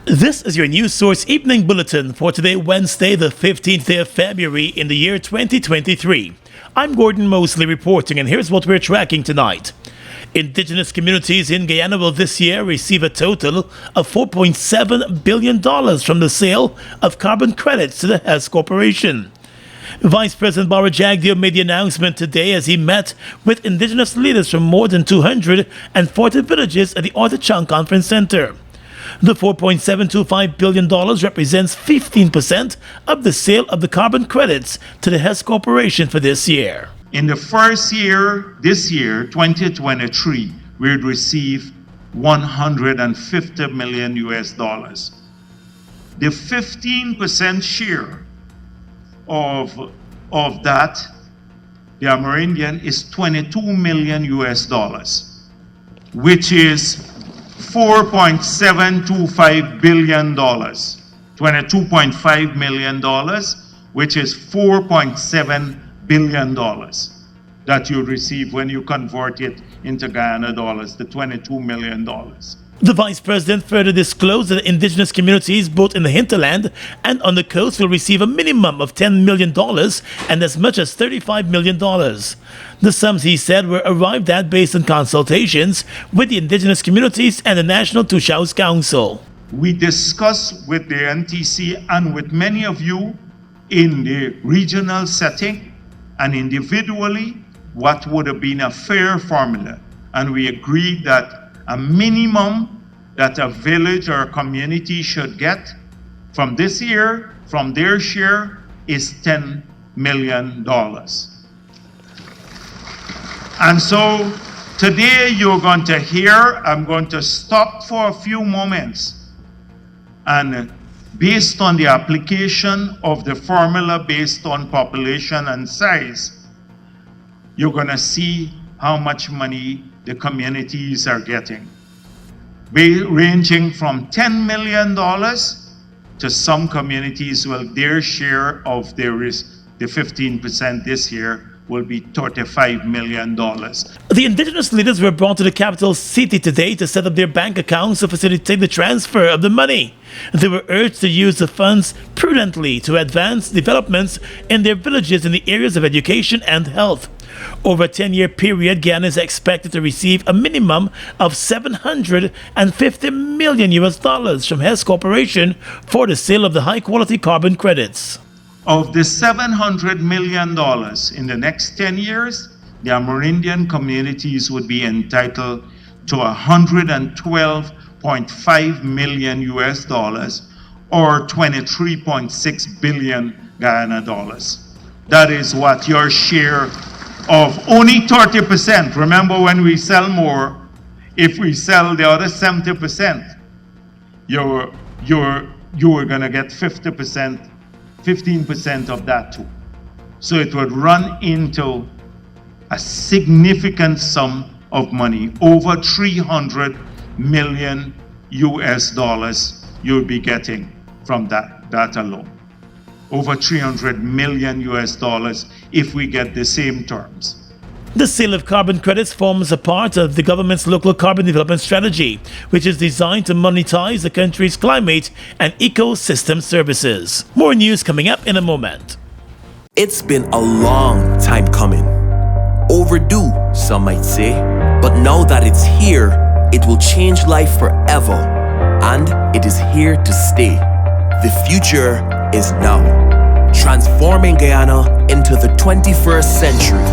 This is your news source evening bulletin for today, Wednesday, the 15th day of February in the year 2023. I'm Gordon Mosley reporting, and here's what we're tracking tonight. Indigenous communities in Guyana will this year receive a total of $4.7 billion from the sale of carbon credits to the Hess Corporation. Vice President Bara Jagdeo made the announcement today as he met with Indigenous leaders from more than 240 villages at the Ortachang Conference Center. The $4.725 billion represents 15% of the sale of the carbon credits to the Hess Corporation for this year. In the first year, this year, 2023, we would receive $150 million. The 15% share of that, the Amerindian, is $22 million, which is $4.725 billion, $22.5 million, which is $4.7 billion that you receive when you convert it into Guyana dollars, the $22 million. The Vice President further disclosed that Indigenous communities both in the hinterland and on the coast will receive a minimum of $10 million and as much as $35 million. The sums, he said, were arrived at based on consultations with the Indigenous communities and the National Tushaus Council. We discussed with the NTC and with many of you in the regional setting and individually what would have been a fair formula. And we agreed that a minimum that a village or a community should get from this year, from their share, is $10 million. And so today you're going to hear, I'm going to stop for a few moments, and based on the application of the formula based on population and size, you're going to see how much money the communities are getting, ranging from $10 million to some communities, well, their share of the 15% this year will be $35 million. The Indigenous leaders were brought to the capital city today to set up their bank accounts to facilitate the transfer of the money. They were urged to use the funds prudently to advance developments in their villages in the areas of education and health. Over a 10-year period, Guyana is expected to receive a minimum of $750 million from Hess Corporation for the sale of the high-quality carbon credits. Of the $700 million in the next 10 years, the Amerindian communities would be entitled to $112.5 million or 23.6 billion Guyana dollars. That is what your share of only 30%. Remember, when we sell more, if we sell the other 70%, you're going to get 15% of that too. So it would run into a significant sum of money, over $300 million you'll be getting from that alone. Over $300 million if we get the same terms. The sale of carbon credits forms a part of the government's local carbon development strategy, which is designed to monetize the country's climate and ecosystem services. More news coming up in a moment. It's been a long time coming. Overdue, some might say. But now that it's here, it will change life forever. And it is here to stay. The future is now, transforming Guyana into the 21st century.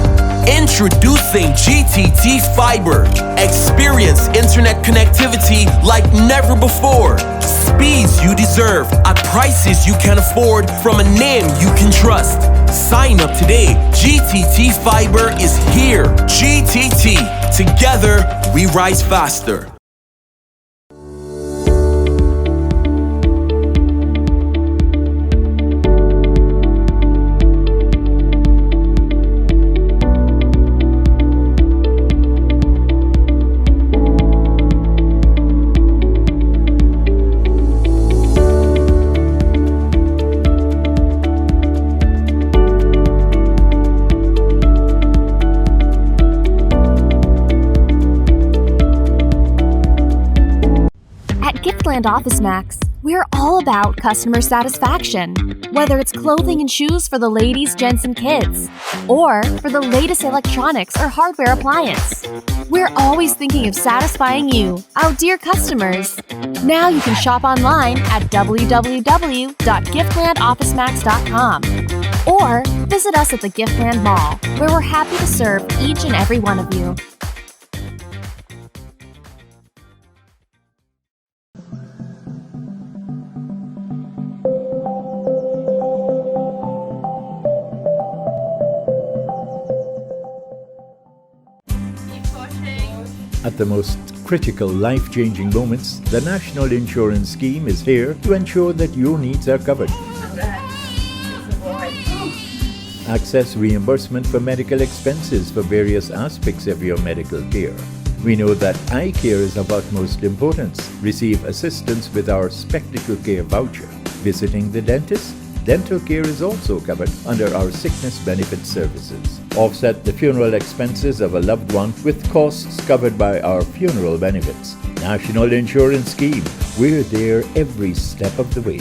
Introducing GTT Fiber. Experience internet connectivity like never before. Speeds you deserve at prices you can afford from a name you can trust. Sign up today. GTT Fiber is here. GTT. Together, we rise faster. Giftland Office Max, we're all about customer satisfaction. Whether it's clothing and shoes for the ladies, gents, and kids, or for the latest electronics or hardware appliance, we're always thinking of satisfying you, our dear customers. Now you can shop online at www.giftlandofficemax.com or visit us at the Giftland Mall, where we're happy to serve each and every one of you. At the most critical life-changing moments, the National Insurance Scheme is here to ensure that your needs are covered. Access reimbursement for medical expenses for various aspects of your medical care. We know that eye care is of utmost importance. Receive assistance with our Spectacle Care voucher. Visiting the dentist? Dental care is also covered under our sickness benefit services. Offset the funeral expenses of a loved one with costs covered by our funeral benefits. National Insurance Scheme. We're there every step of the way.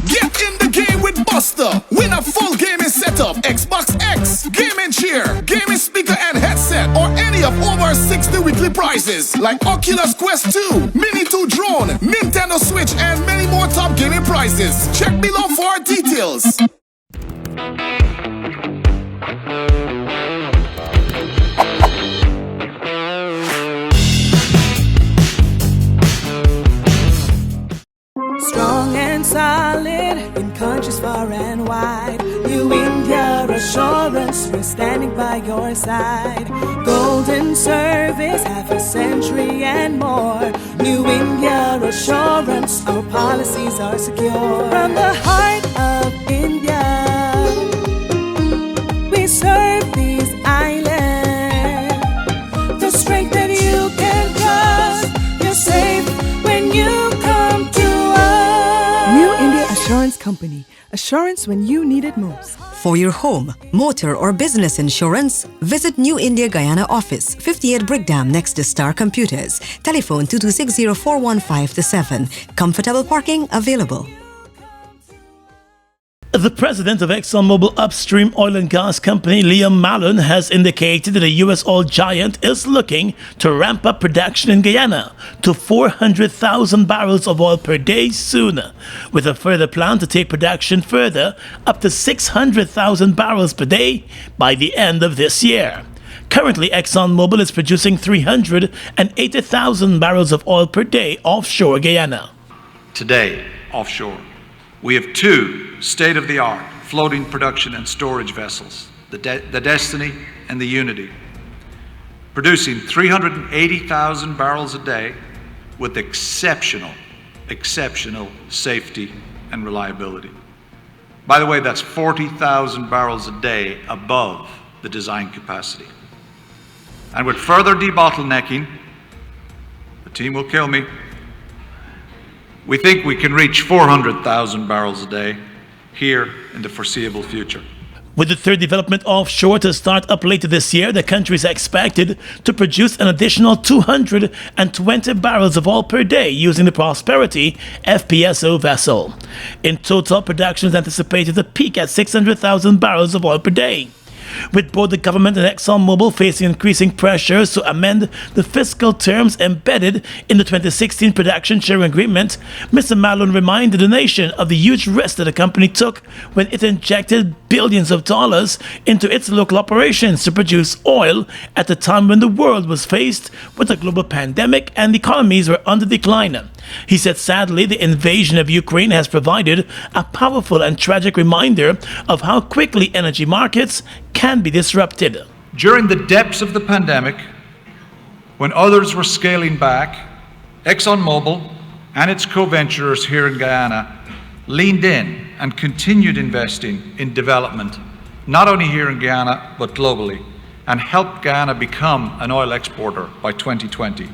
Get in the game with Buster. Win a full gaming setup, Xbox X, gaming chair, gaming speaker and headset, or any of over 60 weekly prizes like Oculus Quest 2, Mini 2 drone, Nintendo Switch, and many more top gaming prizes. Check below for details. Strong and solid in countries far and wide. New India Assurance, we're standing by your side. Golden service, half a century and more. New India Assurance, our policies are secure. From the heart of India, we serve these islands. The strength that you can trust, you're safe when you come to us. New India Assurance Company. Assurance when you need it most. For your home, motor or business insurance, visit New India Guyana office, 58 Brickdam next to Star Computers. Telephone 226-0415-7. Comfortable parking available. The president of ExxonMobil upstream oil and gas company, Liam Mallon, has indicated that the U.S. oil giant is looking to ramp up production in Guyana to 400,000 barrels of oil per day soon, with a further plan to take production further up to 600,000 barrels per day by the end of this year. Currently, ExxonMobil is producing 380,000 barrels of oil per day offshore Guyana. Today, offshore, we have two state-of-the-art floating production and storage vessels, the Destiny and the Unity, producing 380,000 barrels a day with exceptional safety and reliability. By the way, that's 40,000 barrels a day above the design capacity. And with further debottlenecking, the team will kill me, we think we can reach 400,000 barrels a day here in the foreseeable future. With the third development offshore to start up later this year, the country is expected to produce an additional 220 barrels of oil per day using the Prosperity FPSO vessel. In total, production is anticipated to peak at 600,000 barrels of oil per day. With both the government and ExxonMobil facing increasing pressures to amend the fiscal terms embedded in the 2016 production sharing agreement, Mr. Mallon reminded the nation of the huge risk that the company took when it injected billions of dollars into its local operations to produce oil at a time when the world was faced with a global pandemic and economies were under decline. He said, sadly, the invasion of Ukraine has provided a powerful and tragic reminder of how quickly energy markets can be disrupted. During the depths of the pandemic, when others were scaling back, ExxonMobil and its co-venturers here in Guyana leaned in and continued investing in development, not only here in Guyana, but globally, and helped Guyana become an oil exporter by 2020,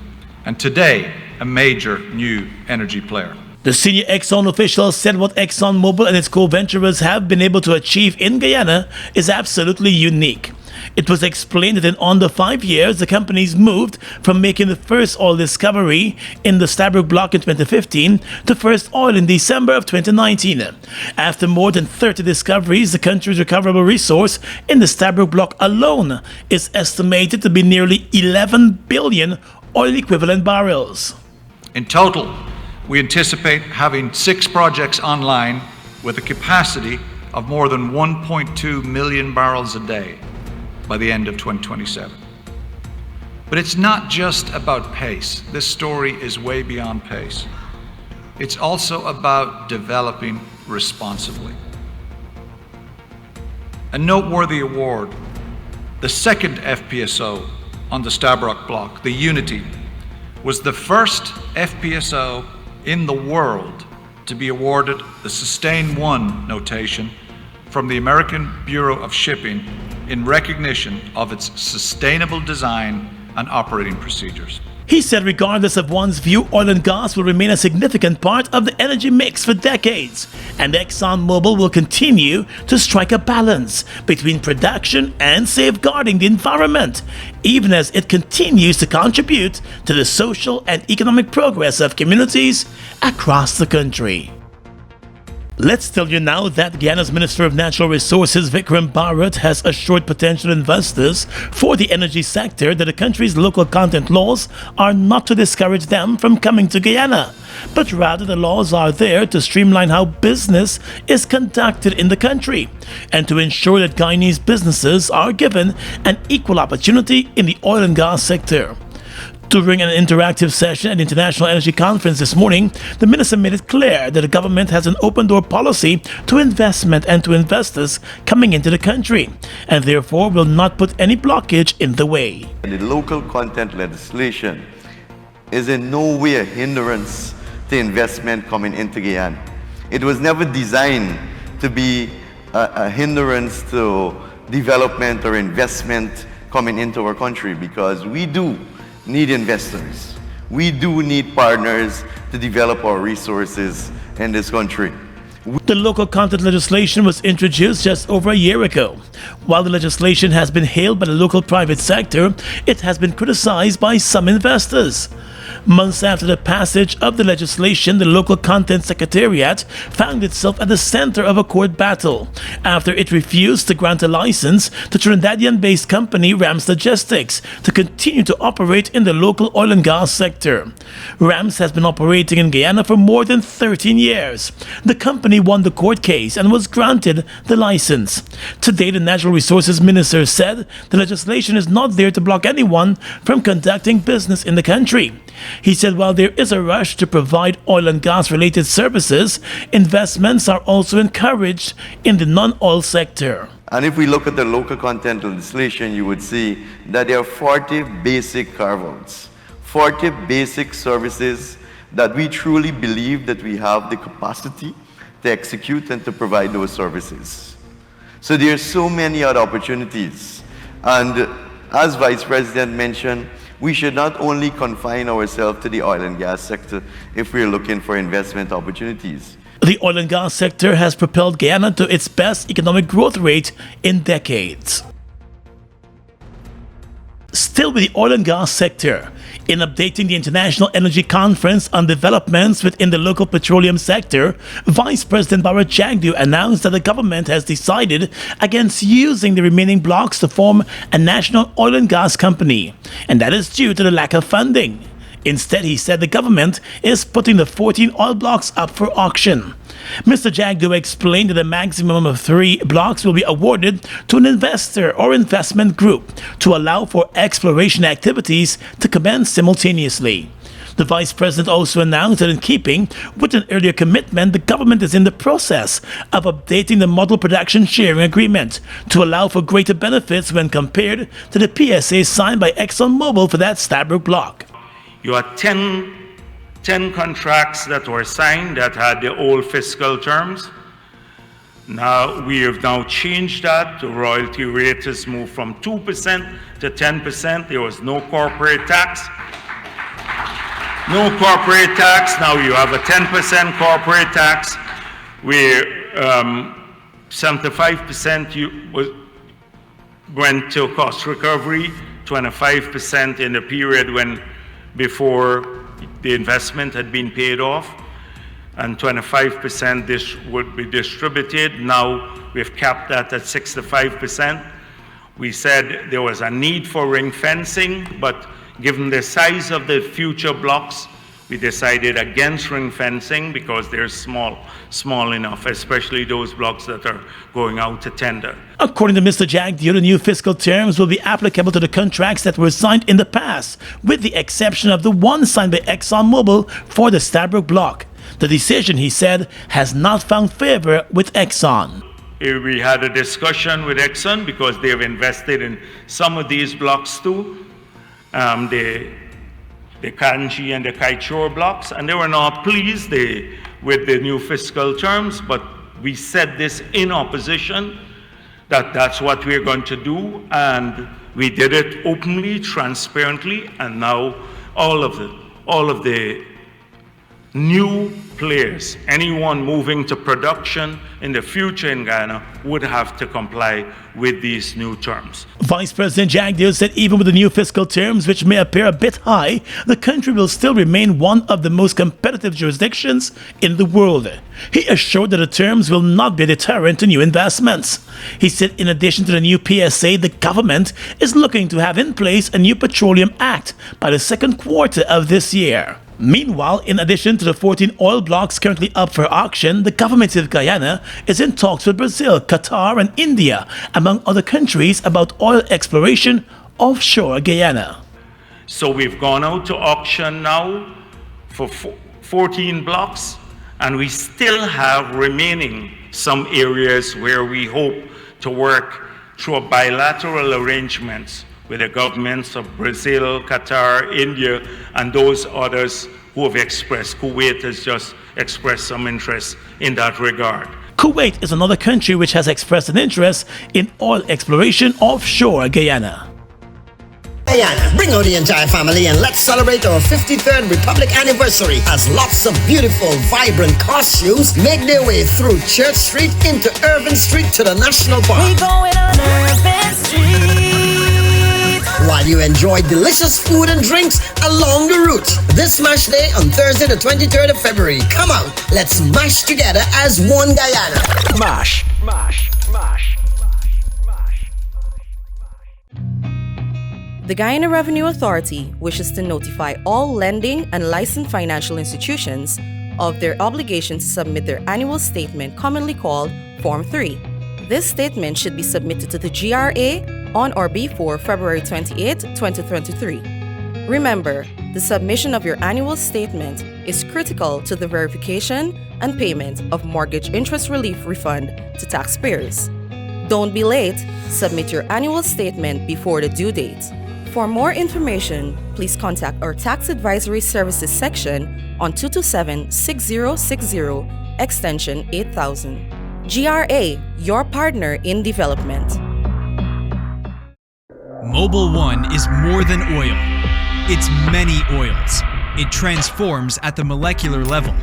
and today, a major new energy player. The senior Exxon official said what ExxonMobil and its co-venturers have been able to achieve in Guyana is absolutely unique. It was explained that in under 5 years, the companies moved from making the first oil discovery in the Stabroek Block in 2015 to first oil in December of 2019. After more than 30 discoveries, the country's recoverable resource in the Stabroek Block alone is estimated to be nearly 11 billion oil equivalent barrels. In total, we anticipate having 6 projects online with a capacity of more than 1.2 million barrels a day by the end of 2027. But it's not just about pace. This story is way beyond pace. It's also about developing responsibly. A noteworthy award, the second FPSO on the Stabroek Block, the Unity, was the first FPSO in the world to be awarded the Sustain 1 notation from the American Bureau of Shipping in recognition of its sustainable design and operating procedures. He said regardless of one's view, oil and gas will remain a significant part of the energy mix for decades, and ExxonMobil will continue to strike a balance between production and safeguarding the environment, even as it continues to contribute to the social and economic progress of communities across the country. Let's tell you now that Guyana's Minister of Natural Resources, Vikram Bharat, has assured potential investors for the energy sector that the country's local content laws are not to discourage them from coming to Guyana, but rather the laws are there to streamline how business is conducted in the country and to ensure that Guyanese businesses are given an equal opportunity in the oil and gas sector. During an interactive session at the International Energy Conference this morning, the minister made it clear that the government has an open-door policy to investment and to investors coming into the country, and therefore will not put any blockage in the way. The local content legislation is in no way a hindrance to investment coming into Guyana. It was never designed to be a hindrance to development or investment coming into our country, because we do need investors. We do need partners to develop our resources in this country. The local content legislation was introduced just over a year ago. While the legislation has been hailed by the local private sector, it has been criticized by some investors. Months after the passage of the legislation, the local content secretariat found itself at the center of a court battle after it refused to grant a license to Trinidadian-based company Rams Logistics to continue to operate in the local oil and gas sector. Rams has been operating in Guyana for more than 13 years. The company won the court case and was granted the license. Today, the Natural Resources Minister said the legislation is not there to block anyone from conducting business in the country. He said while there is a rush to provide oil and gas related services, investments are also encouraged in the non-oil sector. And if we look at the local content legislation, you would see that there are 40 basic carve-outs, 40 basic services that we truly believe that we have the capacity to execute and to provide those services. So there are so many other opportunities. And as Vice President mentioned, we should not only confine ourselves to the oil and gas sector if we're looking for investment opportunities. The oil and gas sector has propelled Guyana to its best economic growth rate in decades. Still with the oil and gas sector, in updating the International Energy Conference on developments within the local petroleum sector, Vice President Bharat Jagdev announced that the government has decided against using the remaining blocks to form a national oil and gas company, and that is due to the lack of funding. Instead, he said the government is putting the 14 oil blocks up for auction. Mr. Jagdev explained that a maximum of 3 blocks will be awarded to an investor or investment group to allow for exploration activities to commence simultaneously. The Vice President also announced that in keeping with an earlier commitment, the government is in the process of updating the Model Production Sharing Agreement to allow for greater benefits when compared to the PSA signed by ExxonMobil for that Stabroek block. You had 10 contracts that were signed that had the old fiscal terms. Now we have changed that. The royalty rate has moved from 2% to 10%. There was no corporate tax. No corporate tax. Now you have a 10% corporate tax, where 75% went to cost recovery, 25% in the period before the investment had been paid off, and 25% this would be distributed. Now we've capped that at 65%. We said there was a need for ring fencing, but given the size of the future blocks, we decided against ring fencing because they're small enough, especially those blocks that are going out to tender. According to Mr. Jagdeo, the new fiscal terms will be applicable to the contracts that were signed in the past, with the exception of the one signed by ExxonMobil for the Stabroek block. The decision, he said, has not found favor with Exxon. We had a discussion with Exxon because they've invested in some of these blocks too, the Kanji and the Kaichor blocks, and they were not pleased with the new fiscal terms, but we said this in opposition, that's what we're going to do, and we did it openly, transparently, and now all of the new players, anyone moving to production in the future in Guyana, would have to comply with these new terms. Vice President Jagdeo said even with the new fiscal terms, which may appear a bit high, the country will still remain one of the most competitive jurisdictions in the world. He assured that the terms will not be a deterrent to new investments. He said in addition to the new PSA, the government is looking to have in place a new Petroleum Act by the second quarter of this year. Meanwhile, in addition to the 14 oil blocks currently up for auction, the government of Guyana is in talks with Brazil, Qatar and India, among other countries, about oil exploration offshore Guyana. So we've gone out to auction now for 14 blocks, and we still have remaining some areas where we hope to work through bilateral arrangements with the governments of Brazil, Qatar, India, and those others who have expressed. Kuwait has just expressed some interest in that regard. Kuwait is another country which has expressed an interest in oil exploration offshore Guyana. Guyana, bring out the entire family and let's celebrate our 53rd Republic anniversary as lots of beautiful, vibrant costumes make their way through Church Street into Irvin Street to the National Park. We going on Irvin Street while you enjoy delicious food and drinks along the route. This Mash Day on Thursday the 23rd of February. Come out, let's mash together as one Guyana. Mash. The Guyana Revenue Authority wishes to notify all lending and licensed financial institutions of their obligation to submit their annual statement, commonly called Form 3. This statement should be submitted to the GRA on or before February 28, 2023. Remember, the submission of your annual statement is critical to the verification and payment of mortgage interest relief refund to taxpayers. Don't be late. Submit your annual statement before the due date. For more information, please contact our Tax Advisory Services section on 227-6060, extension 8000. GRA, your partner in development. Mobil 1 is more than oil. It's many oils. It transforms at the molecular level.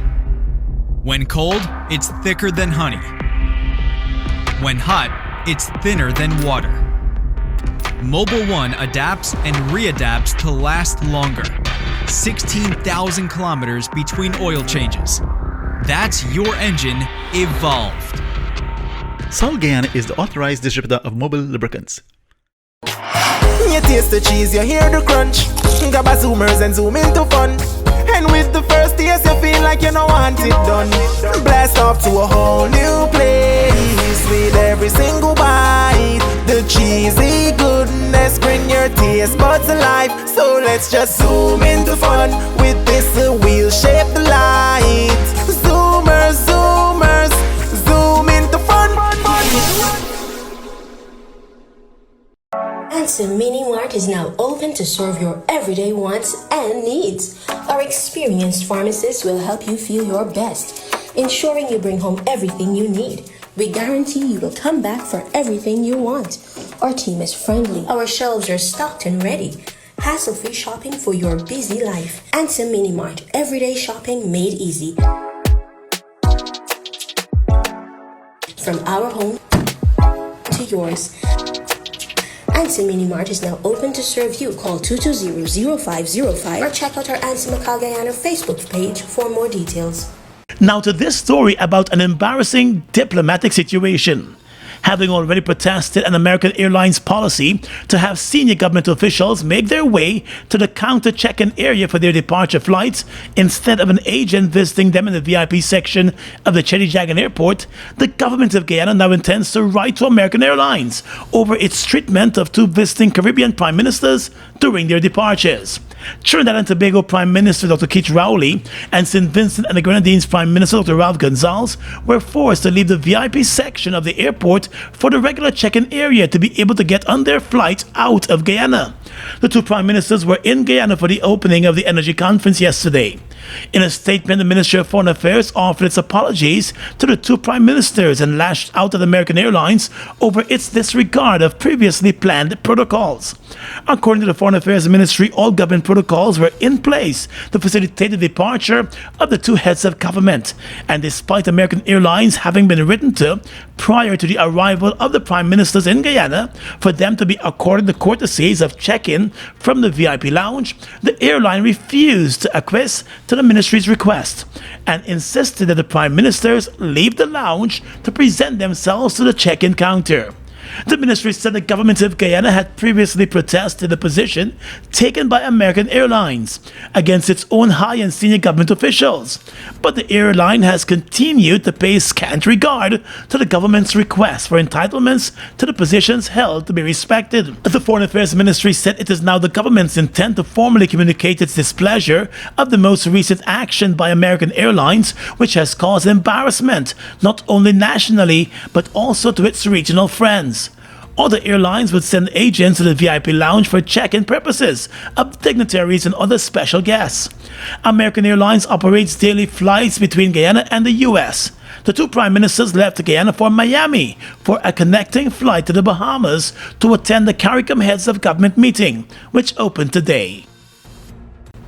When cold, it's thicker than honey. When hot, it's thinner than water. Mobil 1 adapts and readapts to last longer. 16,000 kilometers between oil changes. That's your engine evolved. Sol Guyana is the authorized distributor of Mobil lubricants. You taste the cheese, you hear the crunch. Grab a zoomers and zoom into fun. And with the first taste, you feel like you don't want it done. Blast off to a whole new place with every single bite. The cheesy goodness bring your taste buds alive. So let's just zoom into fun with this wheel-shaped light. Zoomers, zoomers, zoom into fun. Anson Mini Mart is now open to serve your everyday wants and needs. Our experienced pharmacists will help you feel your best, ensuring you bring home everything you need. We guarantee you will come back for everything you want. Our team is friendly. Our shelves are stocked and ready. Hassle-free shopping for your busy life. Ansem Mini Mart, everyday shopping made easy. From our home to yours. Ansem Mini Mart is now open to serve you. Call 220-0505 or check out our Ansem Guyana Facebook page for more details. Now to this story about an embarrassing diplomatic situation. Having already protested an American Airlines policy to have senior government officials make their way to the counter check-in area for their departure flights instead of an agent visiting them in the VIP section of the Chedijagan airport, the government of Guyana now intends to write to American Airlines over its treatment of two visiting Caribbean prime ministers during their departures. Trinidad and Tobago Prime Minister Dr. Keith Rowley and St. Vincent and the Grenadines Prime Minister Dr. Ralph Gonzalez were forced to leave the VIP section of the airport for the regular check-in area to be able to get on their flight out of Guyana. The two Prime Ministers were in Guyana for the opening of the Energy Conference yesterday. In a statement, the Ministry of Foreign Affairs offered its apologies to the two Prime Ministers and lashed out at American Airlines over its disregard of previously planned protocols. According to the Foreign Affairs Ministry, all government protocols were in place to facilitate the departure of the two heads of government. And despite American Airlines having been written to prior to the arrival of the Prime Ministers in Guyana for them to be accorded the courtesies of check-in from the VIP lounge, the airline refused to acquiesce to the ministry's request and insisted that the Prime Ministers leave the lounge to present themselves to the check-in counter. The ministry said the government of Guyana had previously protested the position taken by American Airlines against its own high and senior government officials, but the airline has continued to pay scant regard to the government's request for entitlements to the positions held to be respected. The Foreign Affairs Ministry said it is now the government's intent to formally communicate its displeasure of the most recent action by American Airlines, which has caused embarrassment not only nationally but also to its regional friends. Other airlines would send agents to the VIP lounge for check-in purposes of dignitaries and other special guests. American Airlines operates daily flights between Guyana and the U.S. The two Prime Ministers left Guyana for Miami for a connecting flight to the Bahamas to attend the CARICOM Heads of Government meeting, which opened today.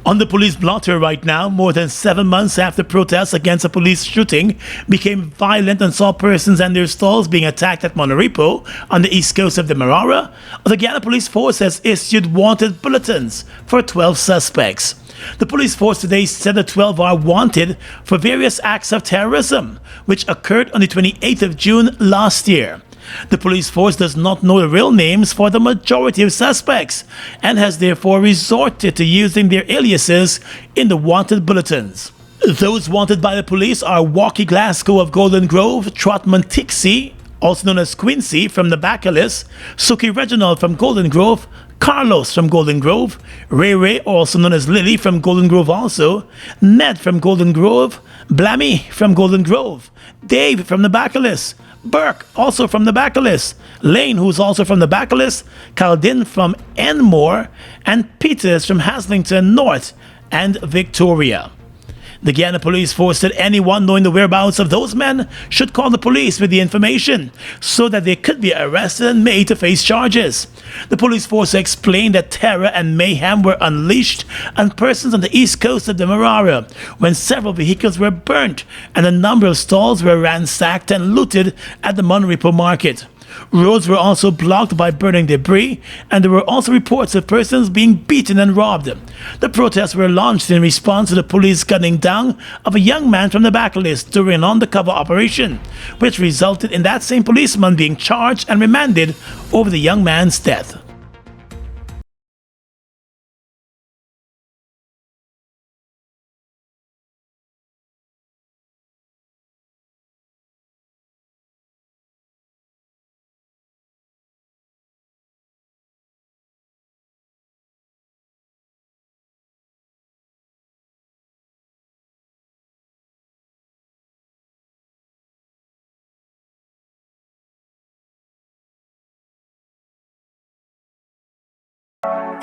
On the police blotter right now, more than 7 months after protests against a police shooting became violent and saw persons and their stalls being attacked at Monoripo on the east coast of the Demerara, the Guyana Police Force has issued wanted bulletins for 12 suspects. The police force today said the 12 are wanted for various acts of terrorism, which occurred on the 28th of June last year. The police force does not know the real names for the majority of suspects and has therefore resorted to using their aliases in the wanted bulletins. Those wanted by the police are Walkie Glasgow of Golden Grove, Trotman Tixie, also known as Quincy from the Bacalus, Suki Reginald from Golden Grove, Carlos from Golden Grove, Ray Ray, also known as Lily from Golden Grove also, Ned from Golden Grove, Blammy from Golden Grove, Dave from the Bacalus, Burke, also from the Bacalus, Lane, who's also from the Bacalus, Caldin from Enmore, and Peters from Haslington North and Victoria. The Guyana Police Force said anyone knowing the whereabouts of those men should call the police with the information so that they could be arrested and made to face charges. The police force explained that terror and mayhem were unleashed on persons on the east coast of the Demerara when several vehicles were burnt and a number of stalls were ransacked and looted at the Monoripo market. Roads were also blocked by burning debris, and there were also reports of persons being beaten and robbed. The protests were launched in response to the police gunning down of a young man from the Bacalus during an undercover operation, which resulted in that same policeman being charged and remanded over the young man's death.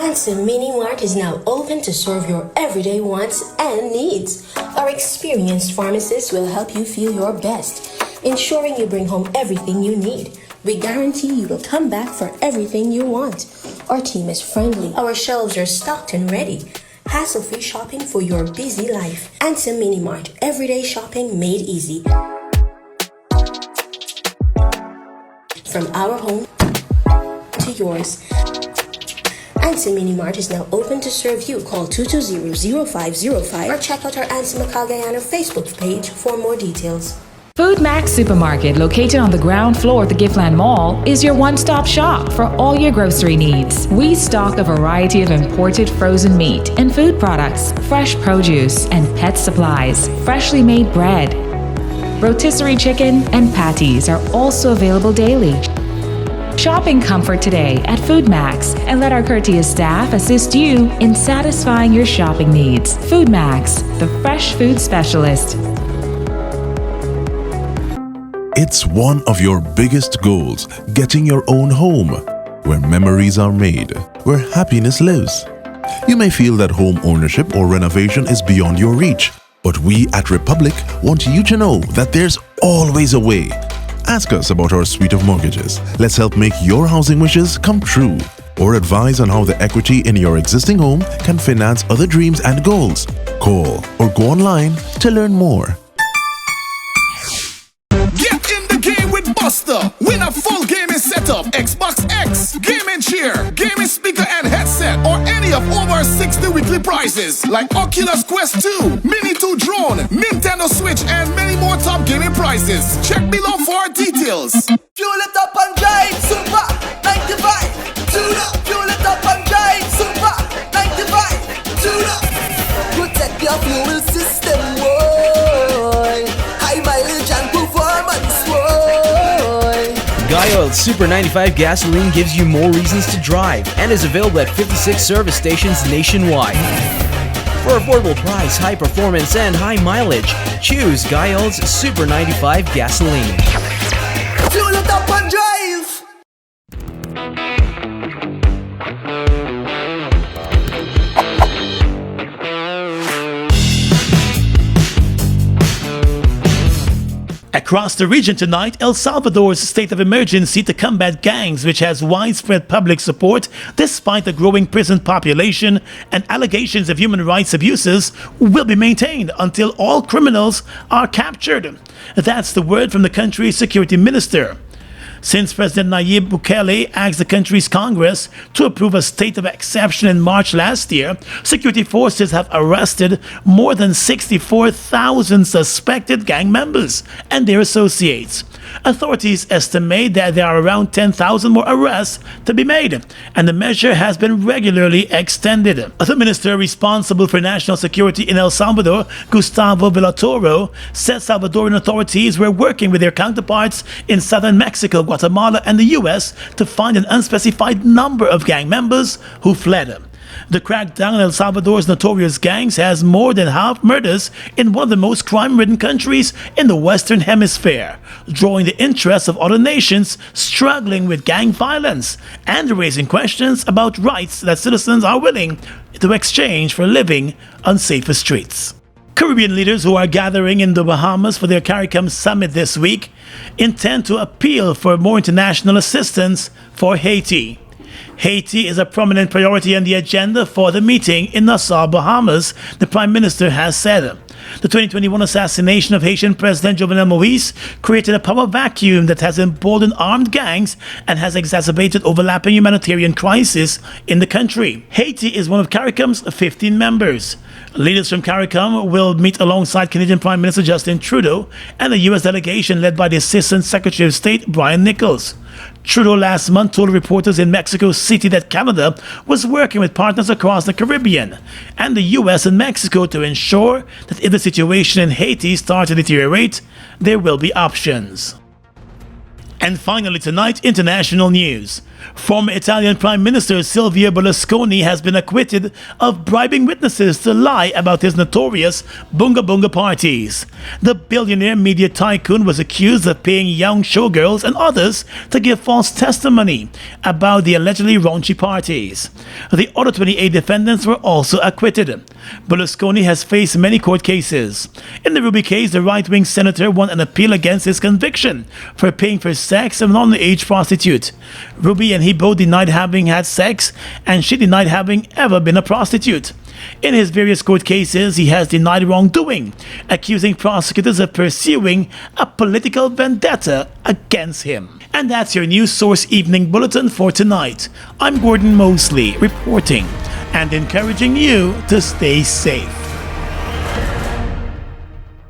Ansem Mini Mart is now open to serve your everyday wants and needs. Our experienced pharmacists will help you feel your best, ensuring you bring home everything you need. We guarantee you will come back for everything you want. Our team is friendly. Our shelves are stocked and ready. Hassle-free shopping for your busy life. Ansem Mini Mart. Everyday shopping made easy. From our home to yours. Ansem Mini Mart is now open to serve you. Call 220-0505 or check out our Ansem Guyana Facebook page for more details. Food Max Supermarket, located on the ground floor of the Giftland Mall, is your one-stop shop for all your grocery needs. We stock a variety of imported frozen meat and food products, fresh produce, and pet supplies, freshly made bread. Rotisserie chicken and patties are also available daily. Shop in comfort today at Food Max and let our courteous staff assist you in satisfying your shopping needs. Food Max, the fresh food specialist. It's one of your biggest goals, getting your own home, where memories are made, where happiness lives. You may feel that home ownership or renovation is beyond your reach, but we at Republic want you to know that there's always a way. Ask us about our suite of mortgages. Let's help make your housing wishes come true. Or advise on how the equity in your existing home can finance other dreams and goals. Call or go online to learn more. Get in the game with Buster. Win a full gaming setup, Xbox X, gaming chair, gaming speaker and headset, or any of over 60 weekly prizes like Oculus Quest 2, Mini 2 drone, Nintendo Switch, and many more top gaming prizes. Check below for details. Fuel it up and drive, Super 95. Tune up. Fuel it up and drive, Super 95. Tune up. Protect your fuel system, boy. High mileage and performance, boy. Guyoil Super 95 gasoline gives you more reasons to drive and is available at 56 service stations nationwide. For affordable price, high performance, and high mileage, choose Guyoil's Super 95 gasoline. Fuel it up and drive. Across the region tonight, El Salvador's state of emergency to combat gangs, which has widespread public support despite the growing prison population and allegations of human rights abuses, will be maintained until all criminals are captured. That's the word from the country's security minister. Since President Nayib Bukele asked the country's Congress to approve a state of exception in March last year, security forces have arrested more than 64,000 suspected gang members and their associates. Authorities estimate that there are around 10,000 more arrests to be made, and the measure has been regularly extended. The minister responsible for national security in El Salvador, Gustavo Villatoro, said Salvadoran authorities were working with their counterparts in southern Mexico, Guatemala, and the U.S. to find an unspecified number of gang members who fled. The crackdown on El Salvador's notorious gangs has more than half murders in one of the most crime-ridden countries in the Western Hemisphere, drawing the interest of other nations struggling with gang violence and raising questions about rights that citizens are willing to exchange for living on safer streets. Caribbean leaders who are gathering in the Bahamas for their CARICOM summit this week intend to appeal for more international assistance for Haiti. Haiti is a prominent priority on the agenda for the meeting in Nassau, Bahamas, the Prime Minister has said. The 2021 assassination of Haitian President Jovenel Moïse created a power vacuum that has emboldened armed gangs and has exacerbated overlapping humanitarian crises in the country. Haiti is one of CARICOM's 15 members. Leaders from CARICOM will meet alongside Canadian Prime Minister Justin Trudeau and the U.S. delegation led by the Assistant Secretary of State Brian Nichols. Trudeau last month told reporters in Mexico City that Canada was working with partners across the Caribbean and the U.S. and Mexico to ensure that if the situation in Haiti starts to deteriorate, there will be options. And finally tonight, international news. Former Italian Prime Minister Silvio Berlusconi has been acquitted of bribing witnesses to lie about his notorious Bunga Bunga parties. The billionaire media tycoon was accused of paying young showgirls and others to give false testimony about the allegedly raunchy parties. The other 28 defendants were also acquitted. Berlusconi has faced many court cases. In the Ruby case, the right-wing senator won an appeal against his conviction for paying for sex of an underage prostitute. Ruby and he both denied having had sex, and she denied having ever been a prostitute. In his various court cases, he has denied wrongdoing, accusing prosecutors of pursuing a political vendetta against him. And that's your News Source Evening Bulletin for tonight. I'm Gordon Mosley, reporting and encouraging you to stay safe.